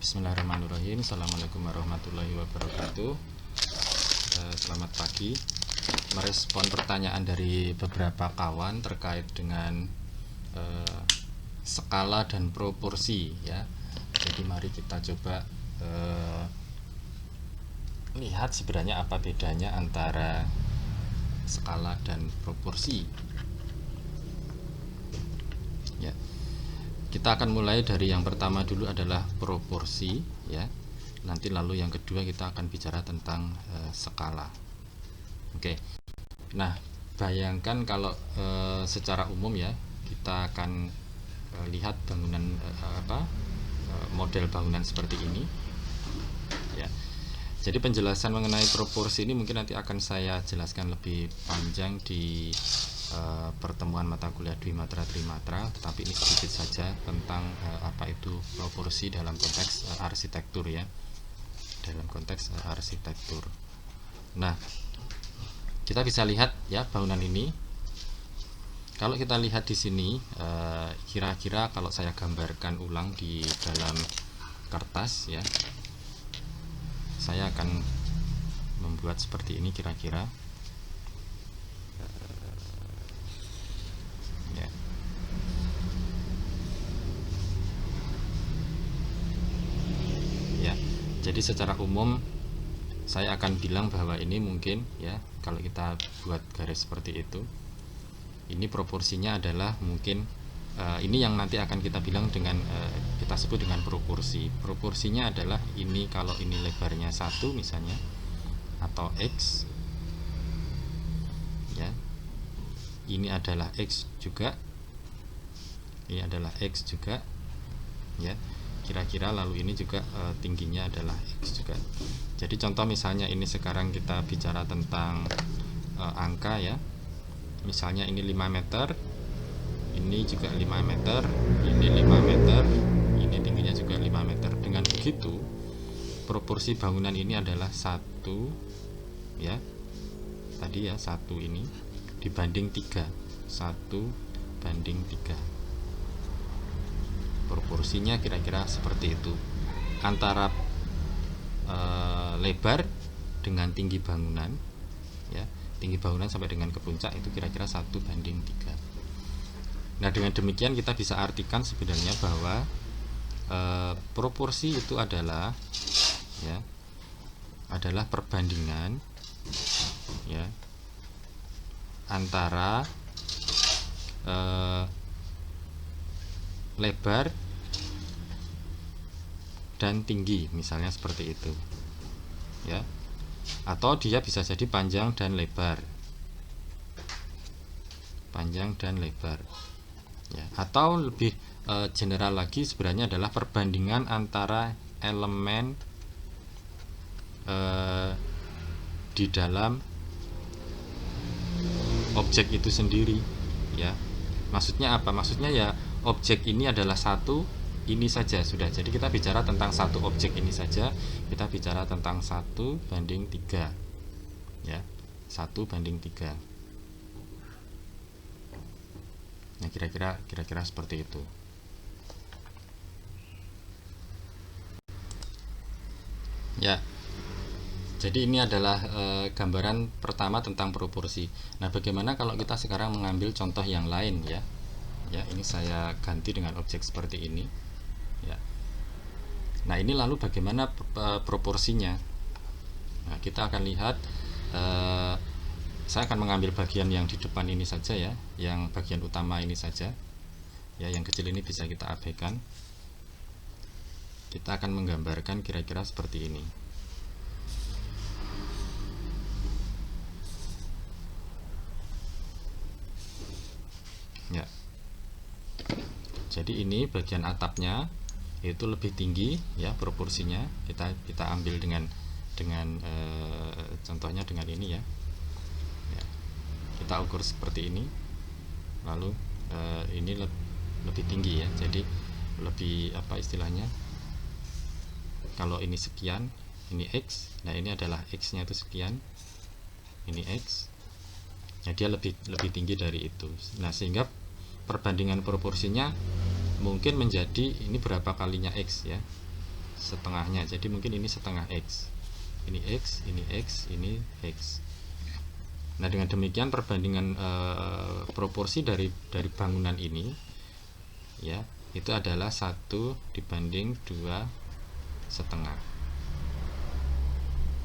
Bismillahirrahmanirrahim. Assalamualaikum warahmatullahi wabarakatuh. Selamat pagi. Merespon pertanyaan dari beberapa kawan terkait dengan skala dan proporsi ya. Jadi mari kita coba lihat sebenarnya apa bedanya antara skala dan proporsi. Ya. Kita akan mulai dari yang pertama dulu adalah proporsi ya. Nanti lalu yang kedua kita akan bicara tentang skala. Oke. Nah, bayangkan kalau secara umum ya, kita akan lihat bangunan model bangunan seperti ini. Ya. Jadi penjelasan mengenai proporsi ini mungkin nanti akan saya jelaskan lebih panjang di pertemuan mata kuliah Dwi Matra Trimatra, tetapi ini sedikit saja tentang apa itu proporsi dalam konteks arsitektur ya, dalam konteks arsitektur. Nah, kita bisa lihat ya bangunan ini. Kalau kita lihat di sini, kira-kira kalau saya gambarkan ulang di dalam kertas ya, saya akan membuat seperti ini kira-kira. Jadi secara umum saya akan bilang bahwa ini mungkin ya, kalau kita buat garis seperti itu, ini proporsinya adalah mungkin ini yang nanti akan kita bilang dengan kita sebut dengan proporsi. Proporsinya adalah ini, kalau ini lebarnya 1 misalnya, atau X ya, ini adalah X juga, ini adalah X juga ya, kira-kira lalu ini juga tingginya adalah X juga. Jadi contoh misalnya ini sekarang kita bicara tentang angka ya, misalnya ini 5 meter, ini juga 5 meter, ini 5 meter, ini tingginya juga 5 meter. Dengan begitu proporsi bangunan ini adalah 1 ya, tadi ya 1 ini dibanding 3, 1 banding 3. Proporsinya kira-kira seperti itu, antara lebar dengan tinggi bangunan ya, tinggi bangunan sampai dengan ke puncak itu kira-kira 1 banding 3. Nah, dengan demikian kita bisa artikan sebenarnya bahwa proporsi itu adalah ya, adalah perbandingan ya antara lebar dan tinggi, misalnya seperti itu ya, atau dia bisa jadi panjang dan lebar, panjang dan lebar ya, atau lebih general lagi sebenarnya adalah perbandingan antara elemen di dalam objek itu sendiri ya. Maksudnya apa? Maksudnya ya, objek ini adalah satu, ini saja sudah. Jadi kita bicara tentang satu objek ini saja, kita bicara tentang 1 banding 3 ya, 1 banding 3. Nah, kira-kira seperti itu ya. Jadi ini adalah gambaran pertama tentang proporsi. Nah, bagaimana kalau kita sekarang mengambil contoh yang lain ya? Ya, ini saya ganti dengan objek seperti ini ya. Nah, ini lalu bagaimana proporsinya? Nah, kita akan lihat, saya akan mengambil bagian yang di depan ini saja ya, yang bagian utama ini saja ya, yang kecil ini bisa kita abaikan. Kita akan menggambarkan kira-kira seperti ini ya. Jadi ini bagian atapnya itu lebih tinggi ya, proporsinya kita ambil dengan contohnya dengan ini ya. Kita ukur seperti ini, lalu ini lebih tinggi ya, jadi lebih apa istilahnya, kalau ini sekian, ini X, nah ini adalah X nya itu sekian, ini X, nah dia lebih tinggi dari itu. Nah, sehingga perbandingan proporsinya mungkin menjadi ini berapa kalinya X ya, setengahnya. Jadi mungkin ini setengah X, ini X, ini X, ini X. Nah, dengan demikian perbandingan proporsi dari bangunan ini, ya, itu adalah 1 dibanding 2,5.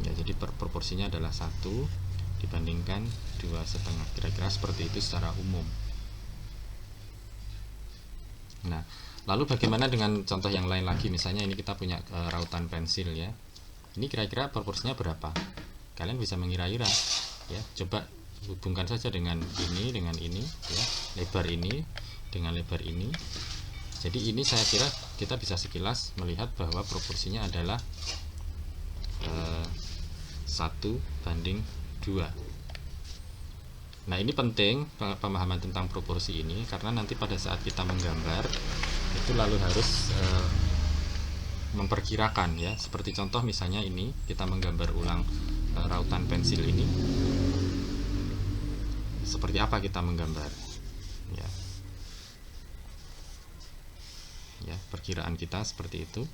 Ya, jadi proporsinya adalah 1 dibandingkan 2,5. Kira-kira seperti itu secara umum. Nah, lalu bagaimana dengan contoh yang lain lagi? Misalnya ini kita punya rautan pensil, ya. Ini kira-kira proporsinya berapa? Kalian bisa mengira-ira, ya. Coba hubungkan saja dengan ini, ya. Lebar ini dengan lebar ini. Jadi ini saya kira kita bisa sekilas melihat bahwa proporsinya adalah 1:2. Nah, ini penting pemahaman tentang proporsi ini, karena nanti pada saat kita menggambar itu lalu harus memperkirakan, ya. Seperti contoh misalnya ini kita menggambar ulang rautan pensil ini, seperti apa kita menggambar, ya. Ya, perkiraan kita seperti itu,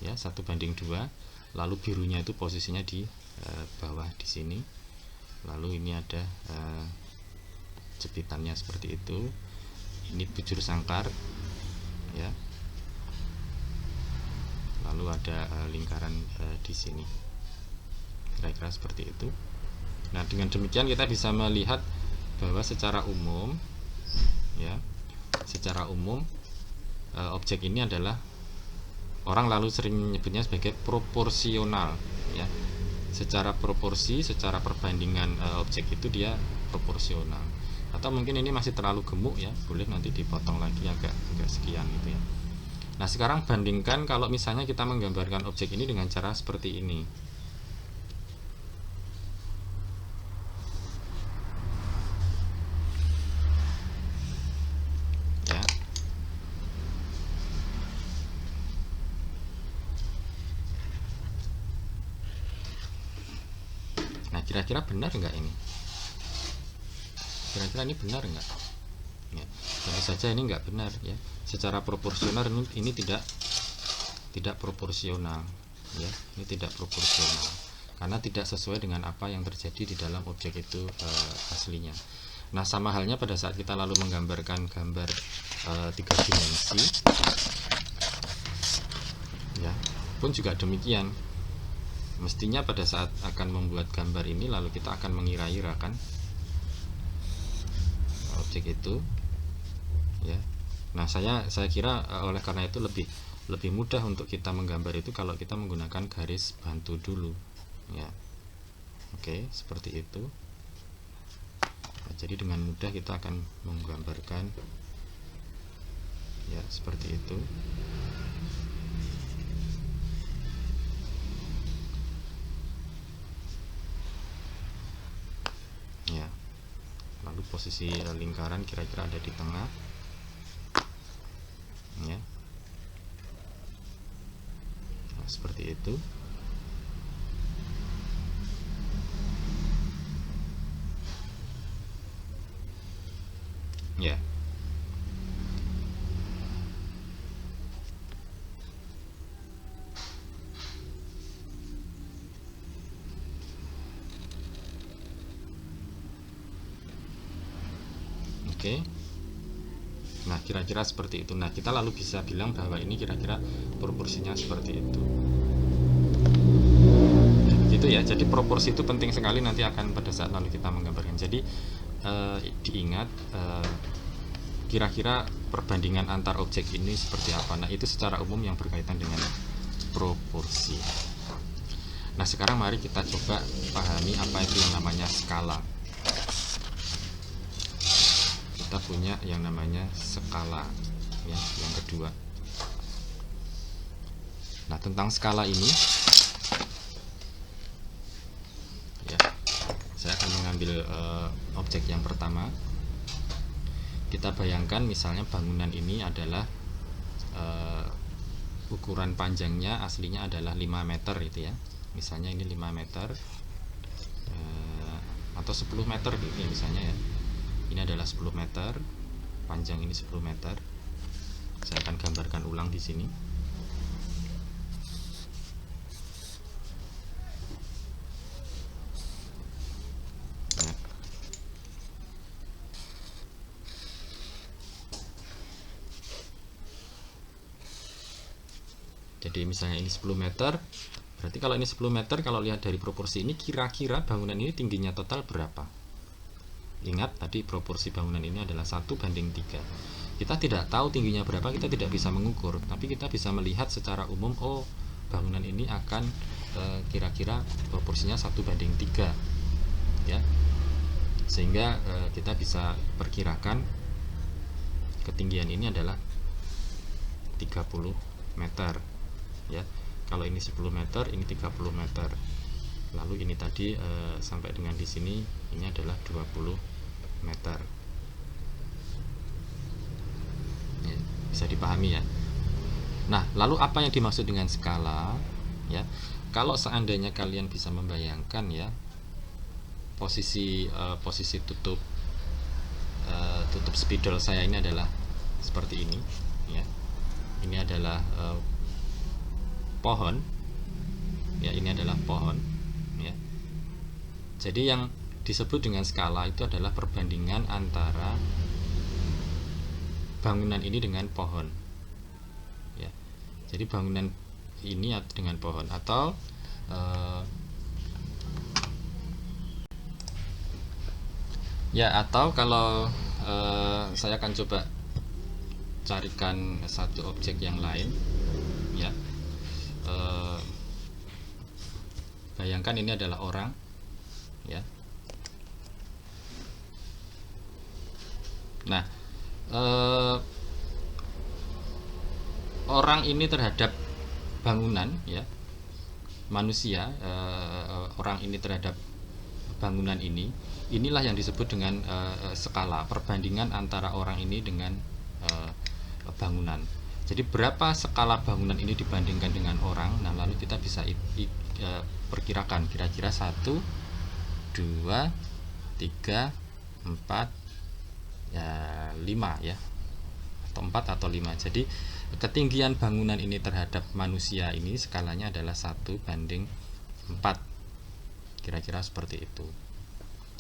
ya, 1:2. Lalu birunya itu posisinya di bawah di sini. Lalu ini ada jepitannya seperti itu. Ini bujur sangkar, ya. Lalu ada lingkaran di sini. Kira-kira seperti itu. Nah, dengan demikian kita bisa melihat bahwa secara umum, ya, secara umum objek ini adalah, orang lalu sering menyebutnya sebagai proporsional, ya. Secara proporsi, secara perbandingan objek itu dia proporsional. Atau mungkin ini masih terlalu gemuk, ya, boleh nanti dipotong lagi agak sekian gitu, ya. Nah, sekarang bandingkan kalau misalnya kita menggambarkan objek ini dengan cara seperti ini. Ya. Nah, kira-kira benar nggak ini? Kira-kira ini benar nggak? Ya, tentu saja ini nggak benar, ya. Secara proporsional ini tidak proporsional, ya. Ini tidak proporsional karena tidak sesuai dengan apa yang terjadi di dalam objek itu aslinya. Nah, sama halnya pada saat kita lalu menggambarkan gambar 3 dimensi, ya, pun juga demikian. Mestinya pada saat akan membuat gambar ini lalu kita akan mengira-ira kan objek itu, ya. Nah, saya kira oleh karena itu lebih mudah untuk kita menggambar itu kalau kita menggunakan garis bantu dulu, ya. Oke, seperti itu. Nah, jadi dengan mudah kita akan menggambarkan, ya, seperti itu. Ya, lalu posisi lingkaran kira-kira ada di tengah, ya. Nah, seperti itu. Ya. Oke. Nah, kira-kira seperti itu. Nah, kita lalu bisa bilang bahwa ini kira-kira proporsinya seperti itu. Gitu, ya. Jadi proporsi itu penting sekali nanti akan pada saat lalu kita menggambarkan. Jadi diingat kira-kira perbandingan antar objek ini seperti apa. Nah, itu secara umum yang berkaitan dengan proporsi. Nah, sekarang mari kita coba pahami apa itu yang namanya skala. Kita punya yang namanya skala, ya, yang kedua. Nah, tentang skala ini, ya, saya akan mengambil objek yang pertama. Kita bayangkan misalnya bangunan ini adalah ukuran panjangnya aslinya adalah 5 meter itu, ya. Misalnya ini 5 meter atau 10 meter gitu, ya, misalnya, ya. Ini adalah 10 meter, panjang ini 10 meter. Saya akan gambarkan ulang di sini. Jadi misalnya ini 10 meter, berarti kalau ini 10 meter, kalau lihat dari proporsi ini, kira-kira bangunan ini tingginya total berapa? Ingat tadi proporsi bangunan ini adalah 1:3. Kita tidak tahu tingginya berapa, kita tidak bisa mengukur, tapi kita bisa melihat secara umum, oh bangunan ini akan kira-kira proporsinya 1:3, ya. Sehingga kita bisa perkirakan ketinggian ini adalah 30 meter, ya. Kalau ini 10 meter, ini 30 meter. Lalu ini tadi sampai dengan di sini ini adalah 20 meter. Ya, bisa dipahami ya. Nah, lalu apa yang dimaksud dengan skala? Ya, kalau seandainya kalian bisa membayangkan ya, posisi tutup spidol saya ini adalah seperti ini, ya. Ini adalah pohon, ya, ini adalah pohon, ya. Jadi yang disebut dengan skala itu adalah perbandingan antara bangunan ini dengan pohon, ya. Jadi bangunan ini dengan pohon, atau ya, atau kalau saya akan coba carikan satu objek yang lain, ya. Bayangkan ini adalah orang, ya. Nah, orang ini terhadap bangunan, ya, manusia, orang ini terhadap bangunan ini, inilah yang disebut dengan skala, perbandingan antara orang ini dengan bangunan. Jadi berapa skala bangunan ini dibandingkan dengan orang. Nah, lalu kita bisa perkirakan kira-kira 1, 2, 3, 4, ya 5, ya, atau 4 atau 5. Jadi ketinggian bangunan ini terhadap manusia ini skalanya adalah 1:4, kira-kira seperti itu.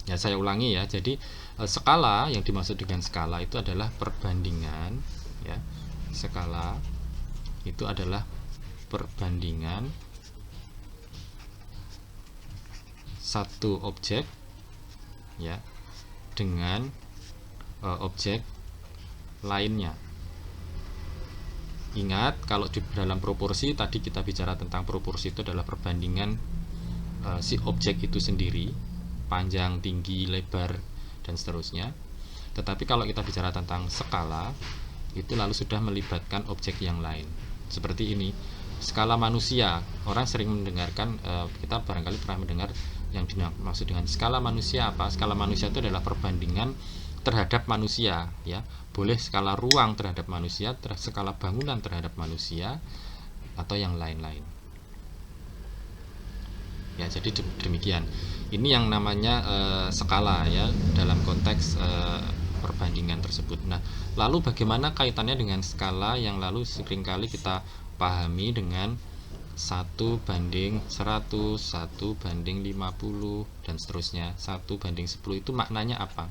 Ya, saya ulangi ya. Jadi skala, yang dimaksud dengan skala itu adalah perbandingan, ya. Skala itu adalah perbandingan satu objek, ya, dengan objek lainnya. Ingat, kalau di dalam proporsi tadi kita bicara tentang proporsi itu adalah perbandingan si objek itu sendiri, panjang, tinggi, lebar, dan seterusnya. Tetapi kalau kita bicara tentang skala, itu lalu sudah melibatkan objek yang lain. Seperti ini, skala manusia. Orang sering mendengarkan, kita barangkali pernah mendengar yang dimaksud dengan skala manusia apa? Skala manusia itu adalah perbandingan terhadap manusia, ya. Boleh skala ruang terhadap manusia, skala bangunan terhadap manusia, atau yang lain-lain. Ya, jadi demikian. Ini yang namanya skala, ya, dalam konteks perbandingan tersebut. Nah, lalu bagaimana kaitannya dengan skala yang lalu seringkali kita pahami dengan 1:100, 1:50, dan seterusnya, 1:10, itu maknanya apa?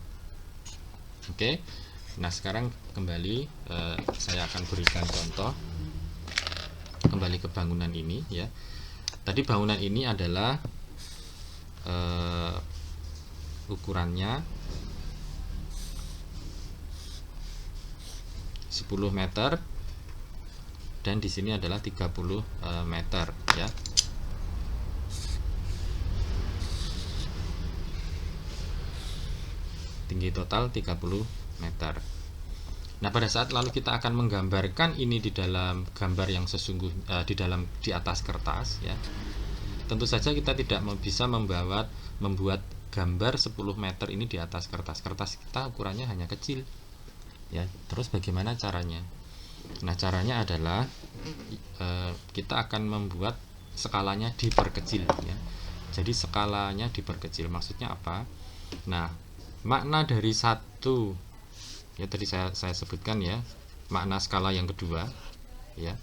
Oke. Nah, sekarang kembali saya akan berikan contoh kembali ke bangunan ini, ya. Tadi bangunan ini adalah ukurannya 10 meter, dan di sini adalah 30 meter, ya. Tinggi total 30 meter. Nah, pada saat lalu kita akan menggambarkan ini di dalam gambar yang di atas kertas, ya. Tentu saja kita tidak bisa membuat gambar 10 meter ini di atas kertas. Kertas kita ukurannya hanya kecil, ya. Terus bagaimana caranya? Nah, caranya adalah kita akan membuat skalanya diperkecil, ya. Jadi skalanya diperkecil, maksudnya apa? Nah, makna dari satu, ya, tadi saya sebutkan, ya, makna skala yang kedua, ya,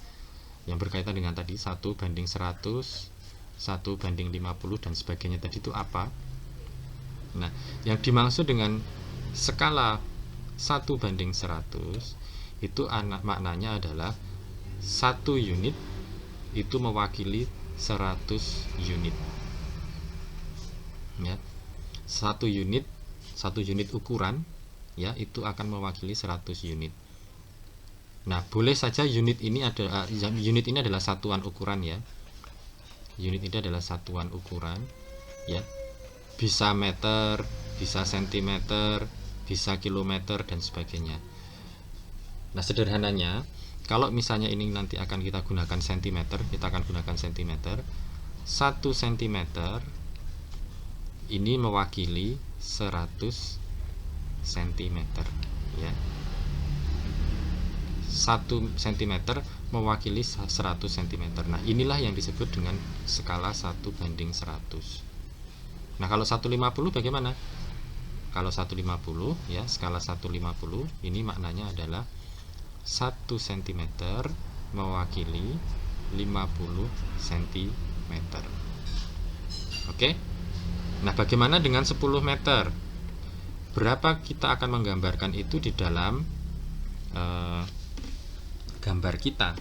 yang berkaitan dengan tadi 1:100, 1:50, dan sebagainya tadi itu apa? Nah, yang dimaksud dengan skala 1:100 itu maknanya adalah 1 unit itu mewakili 100 unit ya. Satu unit ukuran ya itu akan mewakili 100 unit. Nah, boleh saja unit ini adalah satuan ukuran ya. Unit ini adalah satuan ukuran ya. Bisa meter, bisa sentimeter, bisa kilometer dan sebagainya. Nah, sederhananya kalau misalnya ini nanti akan kita gunakan sentimeter, kita akan gunakan sentimeter. 1 sentimeter ini mewakili 100 sentimeter ya. 1 cm mewakili 100 cm. Nah, inilah yang disebut dengan skala 1:100. Nah, kalau 150 bagaimana? Kalau 150 ya, skala 150 ini maknanya adalah 1 cm mewakili 50 cm. Oke? Nah, bagaimana dengan 10 meter? Berapa kita akan menggambarkan itu di dalam gambar kita.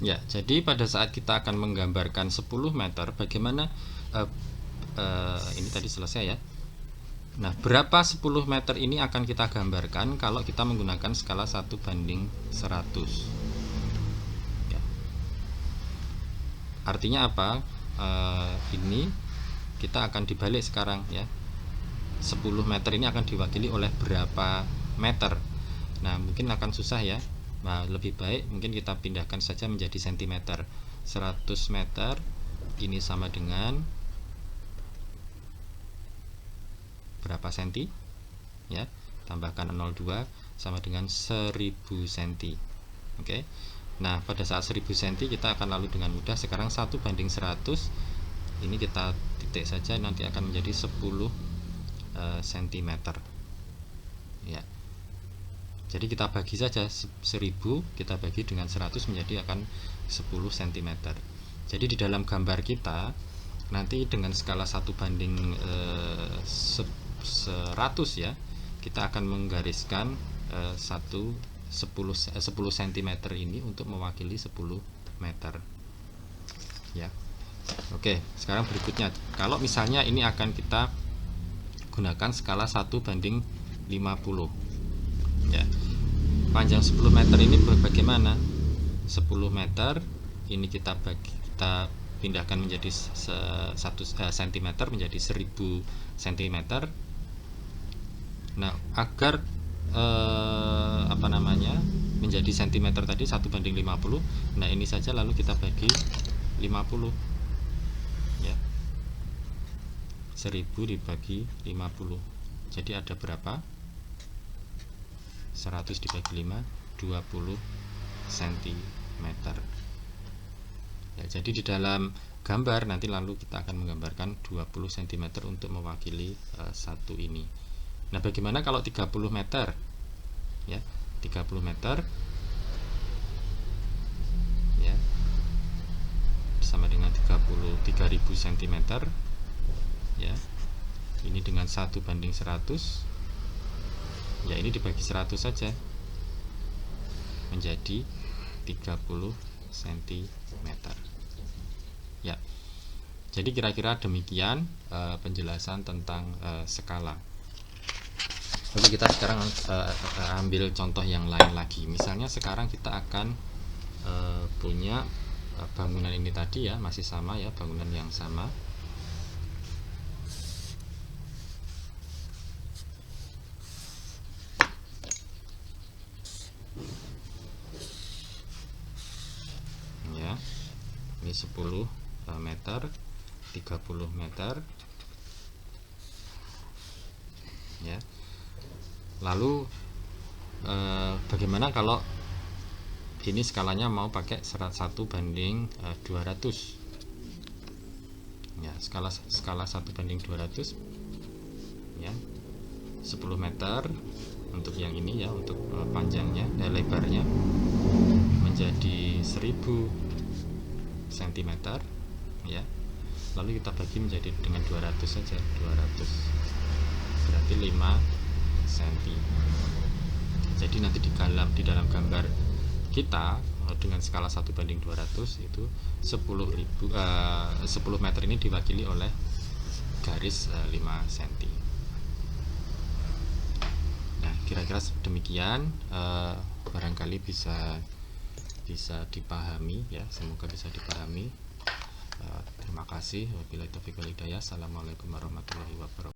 Ya, jadi pada saat kita akan menggambarkan 10 meter, bagaimana ini tadi selesai ya. Nah, berapa 10 meter ini akan kita gambarkan kalau kita menggunakan skala 1:100 ya. Artinya apa? Ini kita akan dibalik sekarang ya. 10 meter ini akan diwakili oleh berapa meter. Nah, mungkin akan susah ya. Nah, lebih baik mungkin kita pindahkan saja menjadi sentimeter. 100 meter ini sama dengan berapa senti? Ya, tambahkan 02 sama dengan 1000 senti. Oke. Nah, pada saat 1000 senti kita akan lalu dengan mudah sekarang 1:100. Ini kita titik saja, nanti akan menjadi 10 cm ya. Jadi kita bagi saja 1000 kita bagi dengan 100 menjadi akan 10 cm. Jadi di dalam gambar kita nanti dengan skala 1:100 ya, kita akan menggariskan 10 cm ini untuk mewakili 10 meter ya. Oke, sekarang berikutnya kalau misalnya ini akan kita gunakan skala 1:50 ya. Panjang 10 meter ini bagaimana? 10 meter ini kita pindahkan menjadi 1 cm menjadi 1000 cm. Nah, agar menjadi cm tadi 1:50. Nah, ini saja lalu kita bagi 50 ya. 1000 dibagi 50. Jadi ada berapa? 100 dibagi 5, 20 cm. Ya, jadi di dalam gambar nanti lalu kita akan menggambarkan 20 cm untuk mewakili satu ini. Nah, bagaimana kalau 30 meter? Ya, 30 meter ya. Sama dengan 3000 cm ya. Ini dengan 1:100 ya, ini dibagi 100 saja menjadi 30 cm ya. Jadi kira-kira demikian penjelasan tentang skala. Oke, kita sekarang ambil contoh yang lain lagi. Misalnya sekarang kita akan punya bangunan ini tadi ya, masih sama ya, bangunan yang sama. Ya, ini 10 meter, 30 meter ya. Lalu bagaimana kalau ini skalanya mau pakai 1:200 ya, skala 1:200 ya. 10 meter untuk yang ini ya, untuk panjangnya lebarnya menjadi 1000 cm ya. Lalu kita bagi menjadi dengan 200 saja, 200 berarti 5 cm. Jadi nanti di dalam gambar kita dengan skala 1:200 itu 10 meter ini diwakili oleh garis 5 cm. Nah, kira-kira demikian, barangkali bisa dipahami ya, semoga bisa dipahami. Terima kasih. Wabillahi taufiq wal hidayah. Assalamualaikum warahmatullahi wabarakatuh.